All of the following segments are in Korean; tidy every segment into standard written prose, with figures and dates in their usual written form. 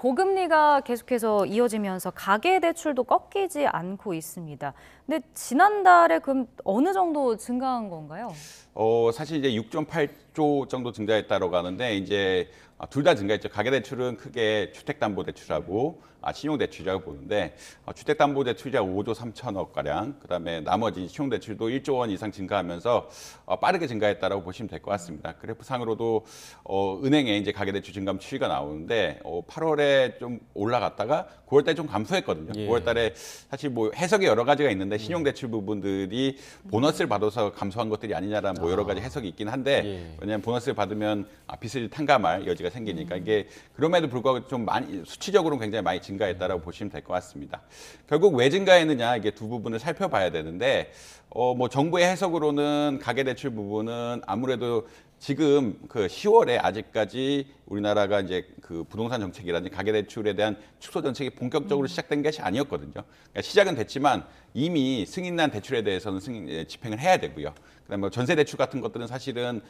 고금리가 계속해서 이어지면서 가계대출도 꺾이지 않고 있습니다. 근데 지난달에 그럼 어느 정도 증가한 건가요? 사실 이제 6.8조 정도 증가했다고 하는데 이제 둘 다 증가했죠. 가계대출은 크게 주택담보대출하고 신용대출이라고 보는데 주택담보대출이 5조 3천억 가량, 그다음에 나머지 신용대출도 1조 원 이상 증가하면서 빠르게 증가했다라고 보시면 될 것 같습니다. 그래프상으로도 은행에 이제 가계대출 증감 추이가 나오는데 8월에 좀 올라갔다가 9월달에 좀 감소했거든요. 예. 9월달에 사실 뭐 해석이 여러 가지가 있는데 신용대출 부분들이 보너스를 받아서 감소한 것들이 아니냐라는 뭐 여러 가지 해석이 있긴 한데 예. 왜냐하면 보너스를 받으면 빚을 탕감할 여지가 생기니까 이게 그럼에도 불구하고 좀 많이 수치적으로는 굉장히 많이 증가했다라고 보시면 될 것 같습니다. 결국 왜 증가했느냐 이게 두 부분을 살펴봐야 되는데 뭐 정부의 해석으로는 가계대출 부분은 아무래도 지금 그 10월에 아직까지 우리나라가 이제 그 부동산 정책이라든지 가계대출에 대한 축소 정책이 본격적으로 시작된 것이 아니었거든요. 그러니까 시작은 됐지만 이미 승인난 대출에 대해서는 집행을 해야 되고요. 그다음에 뭐 전세 대출 같은 것들은 사실은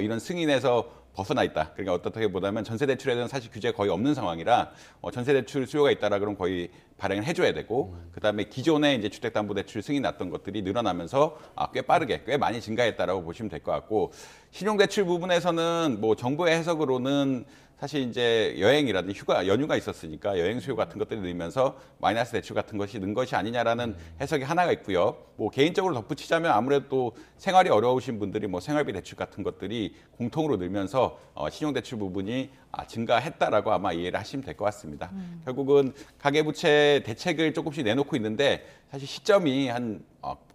이런 승인에서 벗어나 있다. 그러니까 어떻게 보다면 전세 대출에 대한 사실 규제가 거의 없는 상황이라 전세 대출 수요가 있다라 그러면 거의 발행을 해줘야 되고 그다음에 기존에 이제 주택담보대출 승인 났던 것들이 늘어나면서 꽤 빠르게 꽤 많이 증가했다라고 보시면 될 것 같고 신용대출 부분에서는 뭐 정부의 해석으로는 사실 이제 여행이라든지 휴가 연휴가 있었으니까 여행 수요 같은 것들이 늘면서 마이너스 대출 같은 것이 는 것이 아니냐라는 해석이 하나가 있고요. 뭐 개인적으로 덧붙이자면 아무래도 또 생활이 어려우신 분들이 뭐 생활비 대출 같은 것들이 공통으로 늘면서 신용대출 부분이 증가했다라고 아마 이해를 하시면 될 것 같습니다. 결국은 가계부채 대책을 조금씩 내놓고 있는데 사실 시점이 한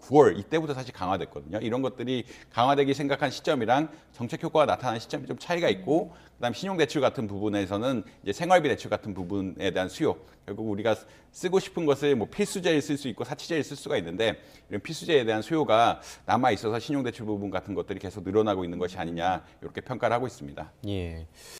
9월 이때부터 사실 강화됐거든요. 이런 것들이 강화되기 생각한 시점이랑 정책 효과가 나타나는 시점이 좀 차이가 있고 그다음 신용대출 같은 부분에서는 이제 생활비 대출 같은 부분에 대한 수요 결국 우리가 쓰고 싶은 것을 뭐 필수재를 쓸 수 있고 사치재를 쓸 수가 있는데 이런 필수재에 대한 수요가 남아 있어서 신용대출 부분 같은 것들이 계속 늘어나고 있는 것이 아니냐 이렇게 평가를 하고 있습니다. 예.